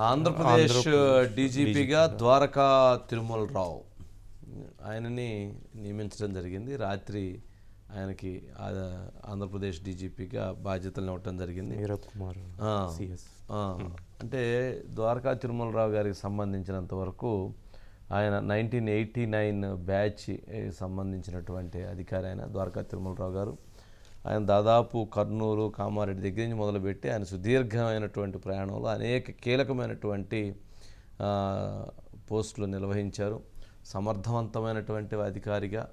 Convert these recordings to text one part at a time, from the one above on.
ఆంధ్రప్రదేశ్ డీజీపీగా ద్వారకా తిరుమలరావు ఆయనని నియమించడం జరిగింది. రాత్రి ఆయనకి ఆంధ్రప్రదేశ్ డీజీపీగా బాధ్యతలను ఇవ్వటం జరిగింది. అంటే ద్వారకా తిరుమలరావు గారికి సంబంధించినంత వరకు ఆయన 1989 బ్యాచ్ సంబంధించినటువంటి అధికారి ఆయన ద్వారకా తిరుమలరావు గారు. ఆయన దాదాపు కర్నూలు, కామారెడ్డి దగ్గర నుంచి మొదలుపెట్టి ఆయన సుదీర్ఘమైనటువంటి ప్రయాణంలో అనేక కీలకమైనటువంటి పోస్టులు నిర్వహించారు. సమర్థవంతమైనటువంటి అధికారిగా,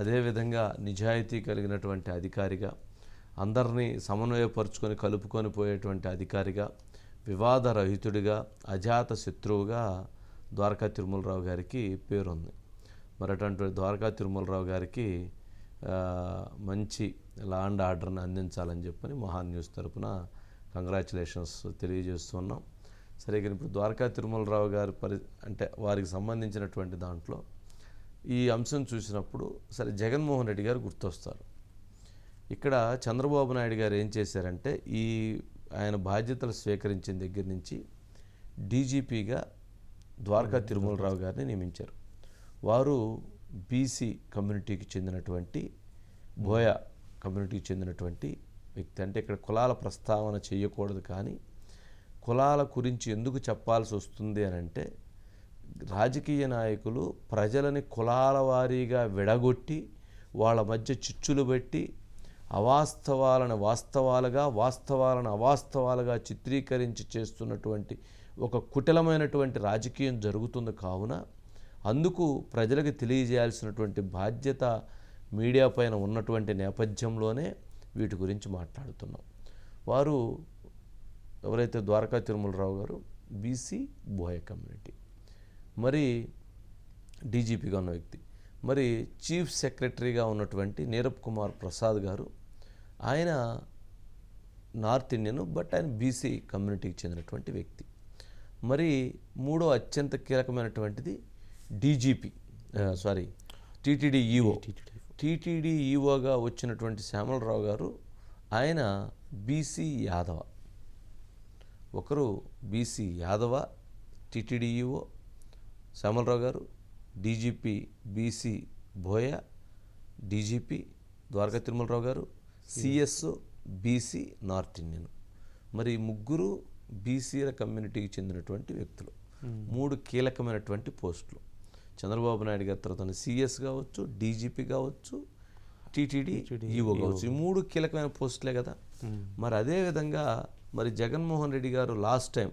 అదేవిధంగా నిజాయితీ కలిగినటువంటి అధికారిగా, అందరినీ సమన్వయపరుచుకొని కలుపుకొని పోయేటువంటి అధికారిగా, వివాదరహితుడిగా, అజాత శత్రువుగా ద్వారకా తిరుమలరావు గారికి పేరుంది. మరి అటువంటి ద్వారకా తిరుమలరావు గారికి మంచి లా అండ్ ఆర్డర్ని అందించాలని చెప్పని మహాన్ న్యూస్ తరపున కంగ్రాచులేషన్స్ తెలియజేస్తున్నాం. సరే, ఇప్పుడు ద్వారకా తిరుమలరావు గారి అంటే వారికి సంబంధించినటువంటి దాంట్లో ఈ అంశం చూసినప్పుడు సరే జగన్మోహన్ రెడ్డి గారు గుర్తొస్తారు. ఇక్కడ చంద్రబాబు నాయుడు గారు ఏం చేశారంటే ఆయన బాధ్యతలు స్వీకరించిన దగ్గర నుంచి డీజీపీగా ద్వారకా తిరుమలరావు గారిని నియమించారు. వారు బీసీ కమ్యూనిటీకి చెందినటువంటి, బోయా కమ్యూనిటీకి చెందినటువంటి వ్యక్తి. అంటే ఇక్కడ కులాల ప్రస్తావన చేయకూడదు, కానీ కులాల గురించి ఎందుకు చెప్పాల్సి వస్తుంది అని అంటే, రాజకీయ నాయకులు ప్రజలని కులాల వారీగా విడగొట్టి వాళ్ళ మధ్య చిచ్చులు పెట్టి అవాస్తవాలను వాస్తవాలుగా, వాస్తవాలను అవాస్తవాలుగా చిత్రీకరించి చేస్తున్నటువంటి ఒక కుటిలమైనటువంటి రాజకీయం జరుగుతుంది. కావున అందుకు ప్రజలకు తెలియజేయాల్సినటువంటి బాధ్యత మీడియా పైన ఉన్నటువంటి నేపథ్యంలోనే వీటి గురించి మాట్లాడుతున్నాం. వారు ఎవరైతే ద్వారకా తిరుమలరావు గారు బీసీ బోయ కమ్యూనిటీ, మరి డీజీపీగా ఉన్న వ్యక్తి, మరి చీఫ్ సెక్రటరీగా ఉన్నటువంటి నీరబ్ కుమార్ ప్రసాద్ గారు, ఆయన నార్త్ ఇండియన్, బట్ ఆయన బీసీ కమ్యూనిటీకి చెందినటువంటి వ్యక్తి. మరి మూడో అత్యంత కీలకమైనటువంటిది టీటీడీ ఈఓ. టీటీడీ ఈఓగా వచ్చినటువంటి శ్యామలరావు గారు, ఆయన బీసీ యాదవ. ఒకరు బీసీ యాదవ టీటీడీ ఈఓ శ్యామలరావు గారు, DGP BC Boya, DGP Dwaraka Tirumala Rao గారు, సిఎస్ఓ బీసీ నార్త్ ఇండియన్. మరి ముగ్గురు బీసీల కమ్యూనిటీకి చెందినటువంటి వ్యక్తులు. మూడు కీలకమైనటువంటి పోస్టులు. చంద్రబాబు నాయుడు గారి తర్వాత సిఎస్ కావచ్చు, డీజీపీ కావచ్చు, టీటీడీ ఈఓ కావచ్చు. ఈ మూడు కీలకమైన పోస్టులే కదా. మరి అదేవిధంగా మరి జగన్మోహన్ రెడ్డి గారు లాస్ట్ టైం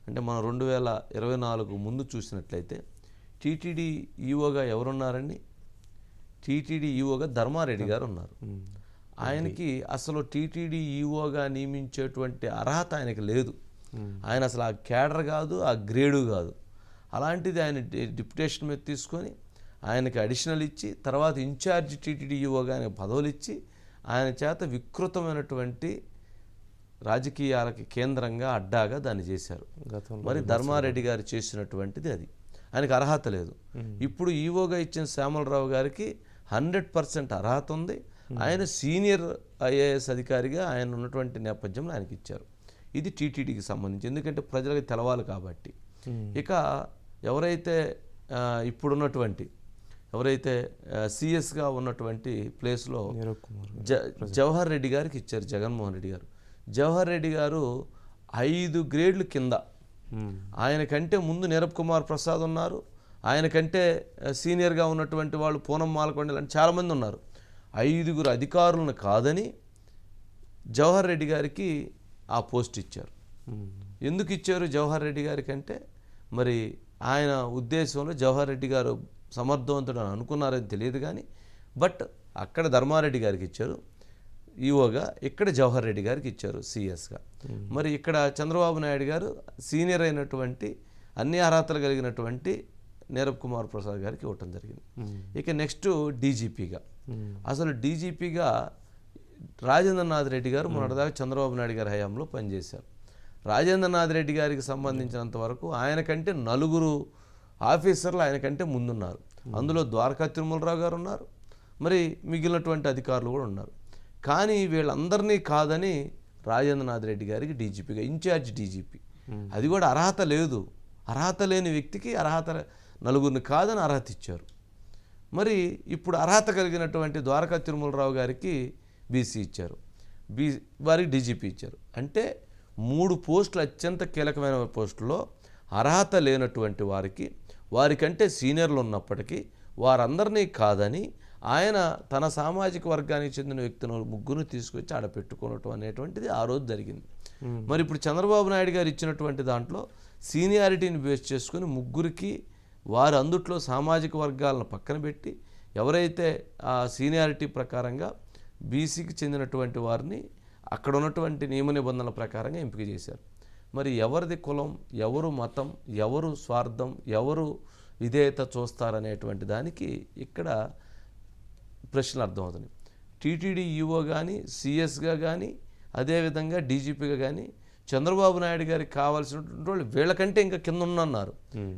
అంటే మనం 2024 ముందు చూసినట్లయితే టీటీడీ ఈఓగా ఎవరున్నారండి? టీటీడీ ఈఓగా ధర్మారెడ్డి గారు ఉన్నారు. ఆయనకి అసలు టీటీడీ ఈఓగా నియమించేటువంటి అర్హత ఆయనకి లేదు. ఆయన అసలు ఆ క్యాడర్ కాదు, ఆ గ్రేడు కాదు. అలాంటిది ఆయన డిప్యుటేషన్ మీద తీసుకొని ఆయనకి అడిషనల్ ఇచ్చి, తర్వాత ఇన్ఛార్జ్ టీటీడీ ఈఓగా ఆయనకు పదవులు ఇచ్చి, ఆయన చేత వికృతమైనటువంటి రాజకీయాలకి కేంద్రంగా అడ్డాగా దాన్ని చేశారు. మరి ధర్మారెడ్డి గారు చేసినటువంటిది అది. ఆయనకు అర్హత లేదు. ఇప్పుడు ఈఓగా ఇచ్చిన శ్యామలరావు గారికి 100% అర్హత ఉంది. ఆయన సీనియర్ ఐఏఎస్ అధికారిగా ఆయన ఉన్నటువంటి నేపథ్యంలో ఆయనకి ఇచ్చారు. ఇది టీటీడీకి సంబంధించి, ఎందుకంటే ప్రజలకు తెలవాలి కాబట్టి. ఇక ఎవరైతే ఇప్పుడున్నటువంటి సిఎస్గా ఉన్నటువంటి ప్లేస్లో జవహర్ రెడ్డి గారికి ఇచ్చారు జగన్మోహన్ రెడ్డి గారు. జవహర్ రెడ్డి గారు 5 గ్రేడ్లు కింద, ఆయనకంటే ముందు నీరబ్ కుమార్ ప్రసాద్ ఉన్నారు, ఆయనకంటే సీనియర్గా ఉన్నటువంటి వాళ్ళు పూనం మాలకొండ లాంటి చాలామంది ఉన్నారు. 5 అధికారులను కాదని జవహర్ రెడ్డి గారికి ఆ పోస్ట్ ఇచ్చారు. ఎందుకు ఇచ్చారు జవహర్ రెడ్డి గారికి అంటే, మరి ఆయన ఉద్దేశంలో జవహర్ రెడ్డి గారు సమర్థవంతుడు అని అనుకున్నారని తెలియదు, కానీ బట్ అక్కడ ధర్మారెడ్డి గారికి ఇచ్చారు ఈఓగా, ఇక్కడ జవహర్ రెడ్డి గారికి ఇచ్చారు సిఎస్గా. మరి ఇక్కడ చంద్రబాబు నాయుడు గారు సీనియర్ అయినటువంటి అన్ని అర్హతలు కలిగినటువంటి నీరబ్ కుమార్ ప్రసాద్ గారికి ఇవ్వటం జరిగింది. ఇక నెక్స్ట్ డీజీపీగా, అసలు డీజీపీగా రాజేంద్రనాథ్ రెడ్డి గారు మొన్నటిదాకా చంద్రబాబు నాయుడు గారి హయాంలో పనిచేశారు. రాజేంద్రనాథ్ రెడ్డి గారికి సంబంధించినంత వరకు ఆయనకంటే 4 ఆఫీసర్లు ఆయనకంటే ముందున్నారు. అందులో ద్వారకా తిరుమలరావు గారు ఉన్నారు, మరి మిగిలినటువంటి అధికారులు కూడా ఉన్నారు. కానీ వీళ్ళందరినీ కాదని రాజేంద్రనాథ్ రెడ్డి గారికి డీజీపీగా, ఇన్ఛార్జ్ డీజీపీ అది కూడా అర్హత లేదు. అర్హత లేని వ్యక్తికి నలుగురిని కాదని అర్హత ఇచ్చారు. మరి ఇప్పుడు అర్హత కలిగినటువంటి ద్వారకా తిరుమలరావు గారికి బీసీ ఇచ్చారు, వారికి డీజీపీ ఇచ్చారు. అంటే 3 పోస్టులు అత్యంత కీలకమైన పోస్టుల్లో అర్హత లేనటువంటి వారికంటే సీనియర్లు ఉన్నప్పటికీ వారందరినీ కాదని ఆయన తన సామాజిక వర్గానికి చెందిన వ్యక్తులను 3 తీసుకొచ్చి ఆడ పెట్టుకోవటం అనేటువంటిది ఆ రోజు జరిగింది. మరి ఇప్పుడు చంద్రబాబు నాయుడు గారు ఇచ్చినటువంటి దాంట్లో సీనియారిటీని బేస్ చేసుకుని 3కి వారు అందుట్లో సామాజిక వర్గాలను పక్కన పెట్టి ఎవరైతే ఆ సీనియారిటీ ప్రకారంగా బీసీకి చెందినటువంటి వారిని అక్కడ ఉన్నటువంటి నియమ నిబంధనల ప్రకారంగా ఎంపిక చేశారు. మరి ఎవరిది కులం, ఎవరు మతం, ఎవరు స్వార్థం, ఎవరు విధేయత చూస్తారనేటువంటి దానికి ఇక్కడ ప్రశ్నలు అర్థమవుతున్నాయి. టీటీడీ ఈఓ కానీ, సిఎస్గా కానీ, అదేవిధంగా డీజీపీగా కానీ చంద్రబాబు నాయుడు గారికి కావాల్సినటువంటి వాళ్ళు వీళ్ళకంటే ఇంకా కింద ఉన్నారు,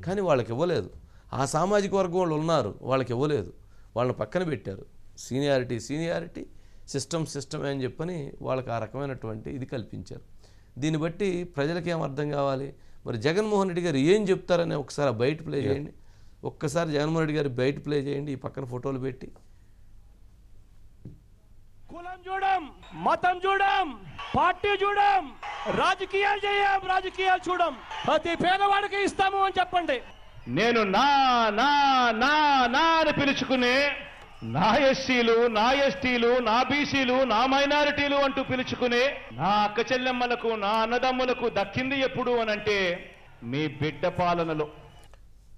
కానీ వాళ్ళకి ఇవ్వలేదు. ఆ సామాజిక వర్గం వాళ్ళు ఉన్నారు, వాళ్ళకి ఇవ్వలేదు, వాళ్ళని పక్కన పెట్టారు. సీనియారిటీ సిస్టమే అని చెప్పని వాళ్ళకి ఆ రకమైనటువంటి ఇది కల్పించారు. దీన్ని బట్టి ప్రజలకి ఏం అర్థం కావాలి? మరి జగన్మోహన్ రెడ్డి గారు ఏం చెప్తారని ఒకసారి బయట ప్లే చేయండి. ఒక్కసారి జగన్మోహన్ రెడ్డి గారు బయట ప్లే చేయండి, ఈ పక్కన ఫోటోలు పెట్టి. కులం చూడం, మతం చూడం, పార్టీ చూడం, రాజకీయాలు చూడం, ప్రతి పేదవాడికి ఇస్తాము అని చెప్పండి. నేను నా నా నా నా అని పిలుచుకునే నా ఎస్సీలు, నా ఎస్టీలు, నా బీసీలు, నా మైనారిటీలు అంటూ పిలుచుకునే నా అక్క చెల్లెమ్మలకు, నా అన్నదమ్ములకు దక్కింది ఎప్పుడు అనంటే మీ బిడ్డ పాలనలో.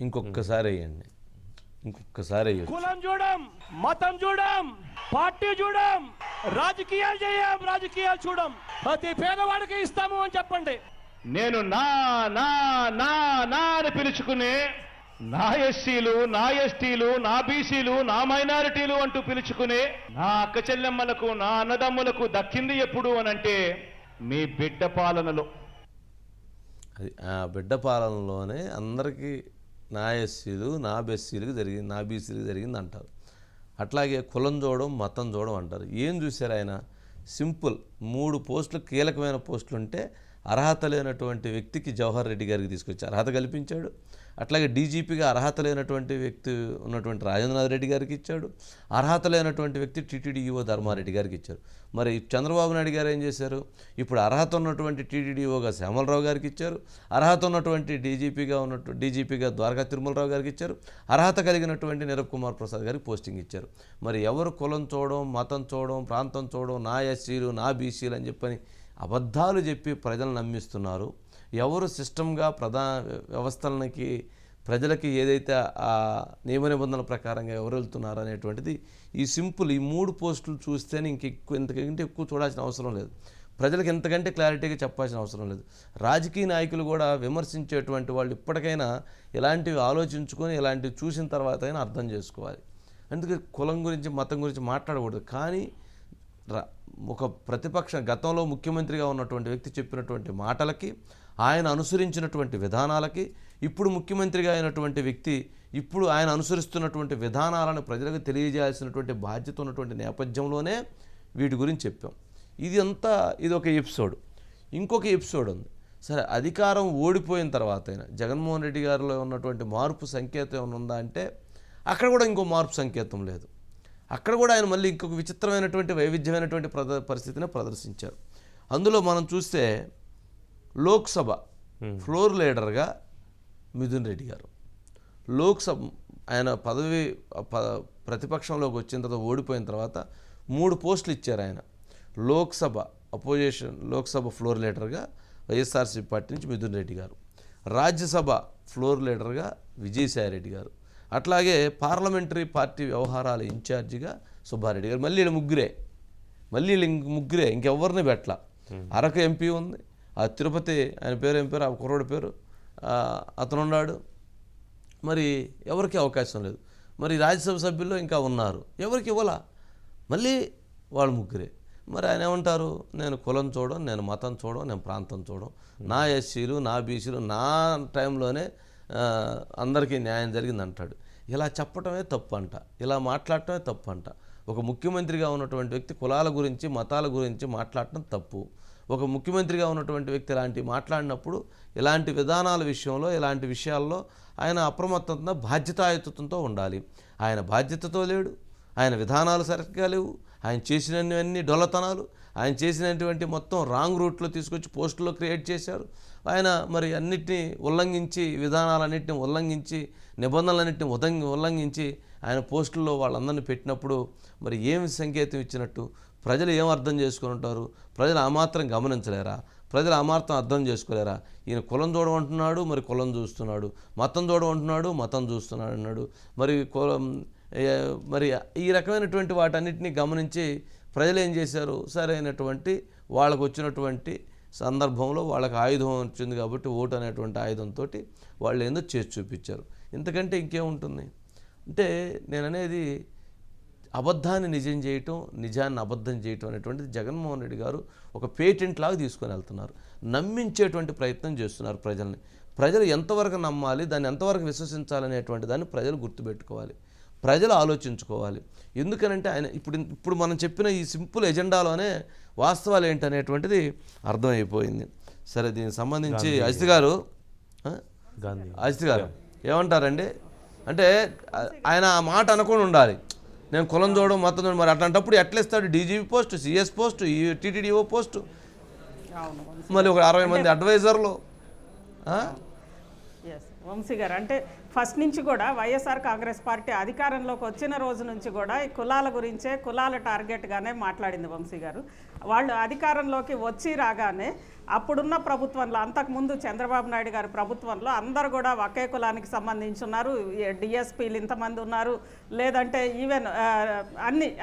ఇంకొకసారి వేయండి. కులం చూడం, మతం చూడం, పార్టీ చూడం, రాజకీయాలు చూడం, ప్రతి పేదవాడికి ఇస్తాము అని చెప్పండి. నేను నా నా నా నా అని పిలుచుకునే నా ఎస్సీలు, నా ఎస్టీలు, నా బీసీలు, నా మైనారిటీలు అంటూ పిలుచుకునే నా అక్క చెల్లెమ్మలకు, నా అన్నదమ్ములకు దక్కింది ఎప్పుడు అనంటే మీ బిడ్డ పాలనలో. అది ఆ బిడ్డ పాలనలోనే అందరికీ నా ఎస్సీలు, నా బెస్సీలకు జరిగింది, నా బీసీలకు జరిగింది అంటారు. అట్లాగే కులం చూడడం, మతం చూడడం అంటారు. ఏం చూశారు ఆయన? సింపుల్ 3 పోస్టులు, కీలకమైన పోస్టులు ఉంటే అర్హత లేనటువంటి వ్యక్తికి జవహర్ రెడ్డి గారికి తీసుకొచ్చి అర్హత కల్పించాడు. అట్లాగే డీజీపీగా అర్హత లేనటువంటి వ్యక్తి ఉన్నటువంటి రాజేంద్రనాథ్ రెడ్డి గారికి ఇచ్చాడు. అర్హత లేనటువంటి వ్యక్తి టీటీడీ ఈఓ ధర్మారెడ్డి గారికి ఇచ్చారు. మరి చంద్రబాబు నాయుడు గారు ఏం చేశారు? ఇప్పుడు అర్హత ఉన్నటువంటి టీటీడీ ఈఓగా శ్యామలరావు గారికి ఇచ్చారు. అర్హత ఉన్నటువంటి డీజీపీగా ద్వారకా తిరుమలరావు గారికి ఇచ్చారు. అర్హత కలిగినటువంటి నీరబ్ కుమార్ ప్రసాద్ గారికి పోస్టింగ్ ఇచ్చారు. మరి ఎవరు కులం చూడడం, మతం చూడడం, ప్రాంతం చూడడం, నా ఎస్సీలు, నా బీసీలు అని చెప్పని అబద్ధాలు చెప్పి ప్రజలు నమ్మిస్తున్నారు. ఎవరు సిస్టమ్గా వ్యవస్థలకి ప్రజలకి ఏదైతే ఆ నియమ నిబంధనల ప్రకారంగా ఎవరు వెళ్తున్నారు అనేటువంటిది ఈ 3 పోస్టులు చూస్తేనే ఇంతకంటే ఎక్కువ చూడాల్సిన అవసరం లేదు. ప్రజలకు ఎంతకంటే క్లారిటీగా చెప్పాల్సిన అవసరం లేదు. రాజకీయ నాయకులు కూడా విమర్శించేటువంటి వాళ్ళు ఇప్పటికైనా ఇలాంటివి ఆలోచించుకొని ఇలాంటివి చూసిన తర్వాత అయినా అర్థం చేసుకోవాలి. అందుకే కులం గురించి, మతం గురించి మాట్లాడకూడదు. కానీ ఒక ప్రతిపక్ష గతంలో ముఖ్యమంత్రిగా ఉన్నటువంటి వ్యక్తి చెప్పినటువంటి మాటలకి, ఆయన అనుసరించినటువంటి విధానాలకి, ఇప్పుడు ముఖ్యమంత్రిగా అయినటువంటి వ్యక్తి ఇప్పుడు ఆయన అనుసరిస్తున్నటువంటి విధానాలను ప్రజలకు తెలియజేయాల్సినటువంటి బాధ్యత ఉన్నటువంటి నేపథ్యంలోనే వీటి గురించి చెప్పాం. ఇది ఒక ఎపిసోడ్. ఇంకొక ఎపిసోడ్ ఉంది. సరే, అధికారం ఓడిపోయిన తర్వాత అయినా జగన్మోహన్ రెడ్డి గారిలో ఉన్నటువంటి మార్పు సంకేతం ఏమైనా ఉందా అంటే అక్కడ కూడా ఇంకో మార్పు సంకేతం లేదు. అక్కడ కూడా ఆయన మళ్ళీ ఇంకొక విచిత్రమైనటువంటి వైవిధ్యమైనటువంటి పరిస్థితిని ప్రదర్శించారు. అందులో మనం చూస్తే లోక్సభ ఫ్లోర్ లీడర్గా మిథున్ రెడ్డి గారు, లోక్సభ ఆయన ప్రతిపక్షంలోకి వచ్చిన తర్వాత ఓడిపోయిన తర్వాత 3 పోస్టులు ఇచ్చారు ఆయన. లోక్సభ ఫ్లోర్ లీడర్గా వైఎస్ఆర్సీపీ పార్టీ నుంచి మిథున్ రెడ్డి గారు, రాజ్యసభ ఫ్లోర్ లీడర్గా విజయసాయి రెడ్డి గారు, అట్లాగే పార్లమెంటరీ పార్టీ వ్యవహారాల ఇన్ఛార్జిగా సుబ్బారెడ్డి గారు. మళ్ళీ ముగ్గురే ఇంకెవరిని పెట్టలా. అరకు ఎంపీ ఉంది, ఆ తిరుపతి ఆయన పేరు ఏం పేరు, ఆ కుర్రోడి పేరు అతను ఉన్నాడు. మరి ఎవరికి అవకాశం లేదు. మరి రాజ్యసభ సభ్యుల్లో ఇంకా ఉన్నారు, ఎవరికి ఇవ్వాలా? మళ్ళీ వాళ్ళు ముగ్గురే. మరి ఆయన ఏమంటారు? నేను కులం చూడడం, నేను మతం చూడడం, నేను ప్రాంతం చూడడం, నా ఎస్సీలు, నా బీసీలు, నా టైంలోనే అందరికీ న్యాయం జరిగింది అంటాడు. ఇలా చెప్పటమే తప్పు అంట, ఇలా మాట్లాడటమే తప్పు అంట. ఒక ముఖ్యమంత్రిగా ఉన్నటువంటి వ్యక్తి కులాల గురించి, మతాల గురించి మాట్లాడటం తప్పు. ఒక ముఖ్యమంత్రిగా ఉన్నటువంటి వ్యక్తి ఇలాంటివి మాట్లాడినప్పుడు ఇలాంటి విధానాల విషయంలో ఇలాంటి విషయాల్లో ఆయన అప్రమత్తంగా బాధ్యతాయుతంతో ఉండాలి. ఆయన బాధ్యతతో లేడు, ఆయన విధానాలు సరిగ్గా లేవు, ఆయన చేసినవన్నీ డొల్లతనాలు, ఆయన చేసినటువంటి మొత్తం రాంగ్ రూట్లో తీసుకొచ్చి పోస్టులో క్రియేట్ చేశారు. ఆయన మరి అన్నిటినీ ఉల్లంఘించి, విధానాలన్నింటినీ ఉల్లంఘించి, నిబంధనలన్నింటినీ ఉల్లంఘించి ఆయన పోస్టుల్లో వాళ్ళందరినీ పెట్టినప్పుడు మరి ఏమి సంకేతం ఇచ్చినట్టు? ప్రజలు ఏం అర్థం చేసుకుని ఉంటారు? ప్రజలు ఆ మాత్రం గమనించలేరా? ప్రజలు ఆ మాత్రం అర్థం చేసుకోలేరా? ఈయన కులం చూడమంటున్నాడు, మరి కులం చూస్తున్నాడు, మతం చూడమంటున్నాడు, మతం చూస్తున్నాడు అన్నాడు. మరి ఈ రకమైనటువంటి వాటన్నిటిని గమనించి ప్రజలు ఏం చేశారు? సరైనటువంటి వాళ్ళకు వచ్చినటువంటి సందర్భంలో వాళ్ళకి ఆయుధం వచ్చింది కాబట్టి ఓటు అనేటువంటి ఆయుధంతో వాళ్ళు ఏందో చేసి చూపించారు. ఇంతకంటే ఇంకేముంటుంది? అంటే నేను అనేది అబద్ధాన్ని నిజం చేయటం, నిజాన్ని అబద్ధం చేయటం అనేటువంటిది జగన్మోహన్ రెడ్డి గారు ఒక పేటెంట్ లాగా తీసుకొని వెళ్తున్నారు. నమ్మించేటువంటి ప్రయత్నం చేస్తున్నారు ప్రజల్ని. ప్రజలు ఎంతవరకు నమ్మాలి, దాన్ని ఎంతవరకు విశ్వసించాలనేటువంటి దాన్ని ప్రజలు గుర్తుపెట్టుకోవాలి, ప్రజలు ఆలోచించుకోవాలి. ఎందుకనంటే ఆయన ఇప్పుడు మనం చెప్పిన ఈ సింపుల్ ఎజెండాలోనే వాస్తవాలు ఏంటనేటువంటిది అర్థమైపోయింది. సరే, దీనికి సంబంధించి అజిత్ గారు ఏమంటారండి? అంటే ఆయన ఆ మాట అనుకుని ఉండాలి, నేను కులం చూడడం మతం చూడడం. మరి అట్లాంటప్పుడు ఎట్లా ఇస్తాడు? DGP post, CS post, TTD EO post, మళ్ళీ ఒక 60 మంది అడ్వైజర్లు. వంశీ గారు అంటే ఫస్ట్ నుంచి కూడా వైఎస్ఆర్ కాంగ్రెస్ పార్టీ అధికారంలోకి వచ్చిన రోజు నుంచి కూడా ఈ కులాల గురించే, కులాల టార్గెట్గానే మాట్లాడింది వంశీ గారు. వాళ్ళు అధికారంలోకి వచ్చి రాగానే అప్పుడున్న ప్రభుత్వంలో, అంతకుముందు చంద్రబాబు నాయుడు గారి ప్రభుత్వంలో అందరు కూడా ఒకే కులానికి సంబంధించి ఉన్నారు. డిఎస్పీలు ఇంతమంది ఉన్నారు, లేదంటే ఈవెన్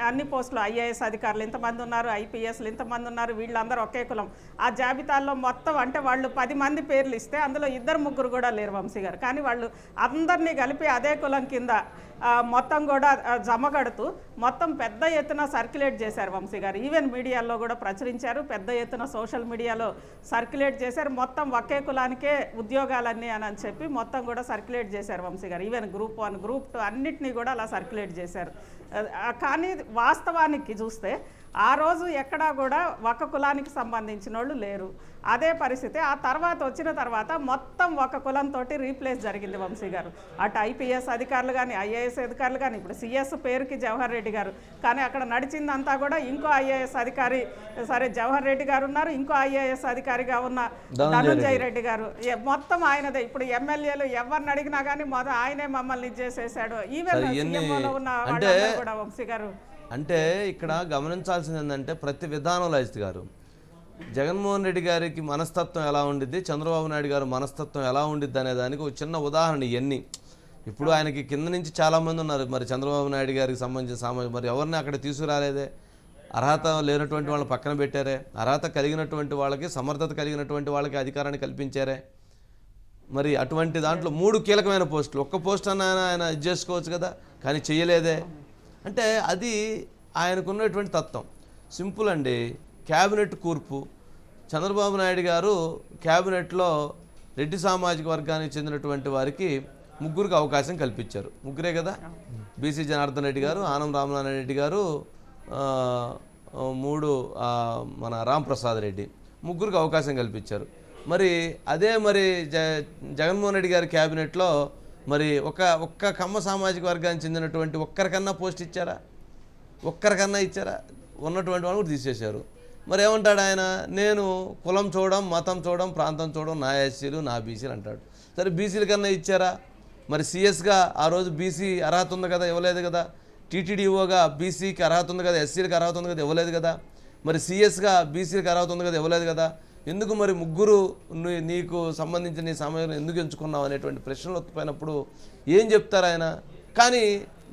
అన్ని పోస్టులు ఐఏఎస్ అధికారులు ఇంతమంది ఉన్నారు, ఐపీఎస్లు ఇంతమంది ఉన్నారు, వీళ్ళందరూ ఒకే కులం. ఆ జాబితాల్లో మొత్తం అంటే వాళ్ళు 10 మంది పేర్లు ఇస్తే అందులో 2-3 కూడా లేరు వంశీ గారు. కానీ వాళ్ళు అందరినీ కలిపి అదే కులం కింద మొత్తం కూడా జమగడుతూ మొత్తం పెద్ద ఎత్తున సర్క్యులేట్ చేశారు వంశీ గారు. ఈవెన్ మీడియాలో కూడా ప్రచురించారు, పెద్ద ఎత్తున సోషల్ మీడియాలో సర్క్యులేట్ చేశారు. మొత్తం ఒకే కులానికే ఉద్యోగాలన్నీ అని చెప్పి మొత్తం కూడా సర్క్యులేట్ చేశారు వంశీ గారు. ఈవెన్ గ్రూప్ 1, గ్రూప్ 2 అన్నిటినీ కూడా అలా సర్క్యులేట్ చేశారు. కానీ వాస్తవానికి చూస్తే ఆ రోజు ఎక్కడా కూడా ఒక కులానికి సంబంధించిన వాళ్ళు లేరు. అదే పరిస్థితి ఆ తర్వాత వచ్చిన తర్వాత మొత్తం ఒక కులంతో రీప్లేస్ జరిగింది వంశీ గారు. అటు ఐపీఎస్ అధికారులు కానీ, ఐఏఎస్ అధికారులు కానీ, ఇప్పుడు సిఎస్ పేరుకి జవహర్ రెడ్డి గారు, కానీ అక్కడ నడిచిందంతా కూడా ఇంకో ఐఏఎస్ అధికారి, సరే జవహర్ రెడ్డి గారు ఉన్నారు, ఇంకో ఐఏఎస్ అధికారిగా ఉన్న ధనంజయ రెడ్డి గారు, మొత్తం ఆయనదే. ఇప్పుడు ఎమ్మెల్యేలు ఎవరిని అడిగినా కానీ మొదలు ఆయనే మమ్మల్ని ఇచ్చేసేసాడు. ఈవెన్ సీఎంఓలో ఉన్న వాళ్ళందరూ కూడా వంశీ గారు. అంటే ఇక్కడ గమనించాల్సింది ఏంటంటే ప్రతి విధానంలో అజిత్ గారు జగన్మోహన్ రెడ్డి గారికి మనస్తత్వం ఎలా ఉండిద్ది, చంద్రబాబు నాయుడు గారు మనస్తత్వం ఎలా ఉండిద్ది అనే దానికి ఒక చిన్న ఉదాహరణ ఇవన్నీ. ఇప్పుడు ఆయనకి కింద నుంచి చాలామంది ఉన్నారు, మరి చంద్రబాబు నాయుడు గారికి సంబంధించిన మరి ఎవరిని అక్కడ తీసుకురాలేదే, అర్హత లేనటువంటి వాళ్ళని పక్కన పెట్టారే, అర్హత కలిగినటువంటి వాళ్ళకి, సమర్థత కలిగినటువంటి వాళ్ళకి అధికారాన్ని కల్పించారే. మరి అటువంటి దాంట్లో 3 కీలకమైన పోస్టులు, ఒక్క పోస్ట్ అన్న ఆయన ఇది చేసుకోవచ్చు కదా, కానీ చేయలేదే. అంటే అది ఆయనకున్నటువంటి తత్వం. సింపుల్ అండి. క్యాబినెట్ కూర్పు, చంద్రబాబు నాయుడు గారు క్యాబినెట్లో రెడ్డి సామాజిక వర్గానికి చెందినటువంటి వారికి 3కి అవకాశం కల్పించారు. 3 కదా, బీసీ జనార్దన్ రెడ్డి గారు, ఆనం రామనారాయణ రెడ్డి గారు, 3 మన రాంప్రసాద్ రెడ్డి, 3కి అవకాశం కల్పించారు. మరి అదే మరి జగన్మోహన్ రెడ్డి గారి క్యాబినెట్లో మరి ఒక్క కమ్మ సామాజిక వర్గానికి చెందినటువంటి ఒక్కరికన్నా పోస్ట్ ఇచ్చారా? ఒక్కరికన్నా ఇచ్చారా? ఉన్నటువంటి వాళ్ళు కూడా తీసేశారు. మరి ఏమంటాడు ఆయన? నేను కులం చూడడం, మతం చూడడం, ప్రాంతం చూడడం, నా ఎస్సీలు నా బీసీలు అంటాడు. సరే, బీసీల కన్నా ఇచ్చారా? మరి సిఎస్గా ఆ రోజు బీసీ అర్హత ఉంది కదా, ఇవ్వలేదు కదా. టీటీడీఓగా బీసీకి అర్హత ఉంది కదా, ఎస్సీలకు అర్హత ఉంది కదా, ఇవ్వలేదు కదా. మరి సిఎస్గా బీసీలకు అర్హత ఉంది కదా, ఇవ్వలేదు కదా. ఎందుకు మరి 3 నీకు సంబంధించిన నీ సమయంలో ఎందుకు ఎంచుకున్నావు అనేటువంటి ప్రశ్నలు ఒత్తిపోయినప్పుడు ఏం చెప్తారు ఆయన? కానీ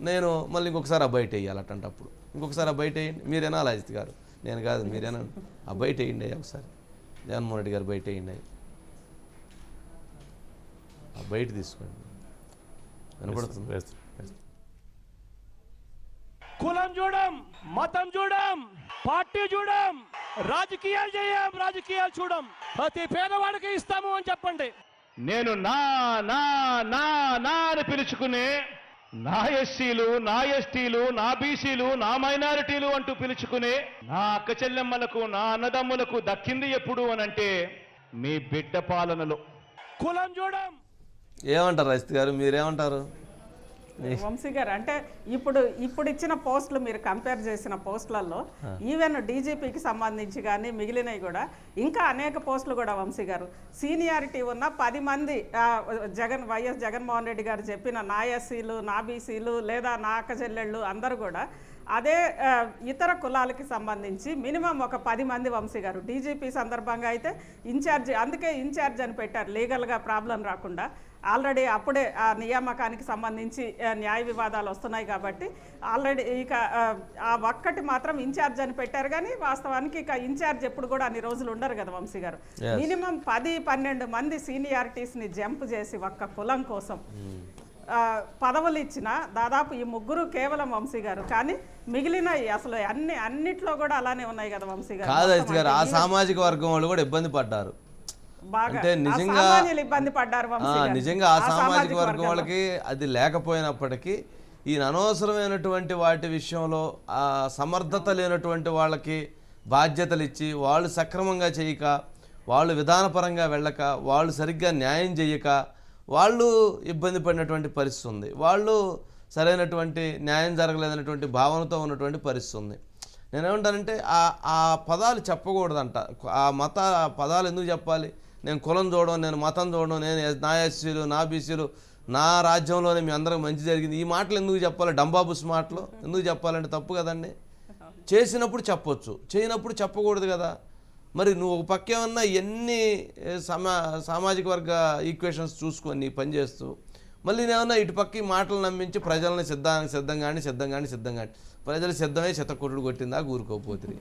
నేను మళ్ళీ ఇంకొకసారి ఆ బయట వేయాలి. అటంటప్పుడు ఇంకొకసారి ఆ బయట వేయండి. మీరేనా అజిత్ గారు? నేను కాదు, మీరేనా? ఆ బయట వేయండి ఒకసారి. జగన్మోహన్ రెడ్డి గారు బయట వేయండి, ఆ బయట తీసుకోండి. వినపడుతుంది? కులం చూడం, మతం చూడం, పార్టీ చూడం, రాజకీయాలు చేయం, రాజకీయాలు చూడం, ప్రతి పేదవాడికి ఇస్తాము అని చెప్పండి. నేను నా నా నా నా అని పిలుచుకునే నా ఎస్సీలు నా ఎస్టీలు నా బీసీలు నా మైనారిటీలు అంటూ పిలుచుకునే నా అక్క చెల్లెమ్మలకు నా అన్నదమ్ములకు దక్కింది ఎప్పుడు అనంటే మీ బిడ్డ పాలనలో. కులం చూడం. ఏమంటారు రజిత్ గారు, మీరేమంటారు? వంశీ గారు అంటే ఇప్పుడు ఇచ్చిన పోస్టులు మీరు కంపేర్ చేసిన పోస్టులలో ఈవెన్ డీజీపీకి సంబంధించి కానీ మిగిలినవి కూడా ఇంకా అనేక పోస్టులు కూడా వంశీ గారు సీనియారిటీ ఉన్న 10 మంది వైఎస్ జగన్మోహన్ రెడ్డి గారు చెప్పిన నా ఎస్సీలు నా బీసీలు లేదా నా అక్క చెల్లెళ్ళు అందరూ కూడా అదే ఇతర కులాలకి సంబంధించి మినిమం ఒక 10 మంది వంశీ గారు డీజీపీ సందర్భంగా అయితే ఇన్ఛార్జ్, అందుకే ఇన్ఛార్జ్ అని పెట్టారు లీగల్గా ప్రాబ్లం రాకుండా. ఆల్రెడీ అప్పుడే ఆ నియామకానికి సంబంధించి న్యాయ వివాదాలు వస్తున్నాయి కాబట్టి ఆల్రెడీ ఇక ఆ ఒక్కటి మాత్రం ఇన్ఛార్జ్ అని పెట్టారు. కానీ వాస్తవానికి ఇక ఇన్ఛార్జ్ ఎప్పుడు కూడా అన్ని రోజులు ఉండరు కదా వంశీ గారు. మినిమం 10-12 మంది సీనియారిటీస్ని జంప్ చేసి ఒక్క కులం కోసం పదవులు ఇచ్చిన దాదాపు ఈ ముగ్గురు కేవలం వంశీ గారు. కానీ మిగిలిన అసలు అన్నిట్లో కూడా అలానే ఉన్నాయి కదా వంశీ గారు. కాదు రజిత్ గారు, ఆ సామాజిక వర్గం వాళ్ళు కూడా ఇబ్బంది పడ్డారు. అంటే నిజంగా ఇబ్బంది పడ్డారు నిజంగా ఆ సామాజిక వర్గం వాళ్ళకి అది లేకపోయినప్పటికీ ఈ అనవసరమైనటువంటి వాటి విషయంలో ఆ సమర్థత లేనటువంటి వాళ్ళకి బాధ్యతలు ఇచ్చి వాళ్ళు సక్రమంగా చేయక, వాళ్ళు విధానపరంగా వెళ్ళక, వాళ్ళు సరిగ్గా న్యాయం చేయక వాళ్ళు ఇబ్బంది పడినటువంటి పరిస్థితి ఉంది. వాళ్ళు సరైనటువంటి న్యాయం జరగలేదనేటువంటి భావనతో ఉన్నటువంటి పరిస్థితి ఉంది. నేనేమంటానంటే ఆ పదాలు చెప్పకూడదంట. ఆ పదాలు ఎందుకు చెప్పాలి? నేను కులం చూడడం, నేను మతం చూడడం, నేను నా ఎస్సీలు నా బీసీలు నా రాజ్యంలోనే మీ అందరికి మంచి జరిగింది, ఈ మాటలు ఎందుకు చెప్పాలి? డంబాబుస్ మాటలు ఎందుకు చెప్పాలంటే తప్పు కదండి. చేసినప్పుడు చెప్పొచ్చు, చేయనప్పుడు చెప్పకూడదు కదా. మరి నువ్వు ఒక పక్క ఏమన్నా ఎన్ని సామాజిక వర్గ ఈక్వేషన్స్ చూసుకొని పనిచేస్తూ మళ్ళీ నేమన్నా ఇటు పక్క మాటలు నమ్మించి ప్రజల్ని సిద్ధంగాని ప్రజలు సిద్ధమే శతకొట్లు కొట్టిందా ఊరుకోపోతుంది.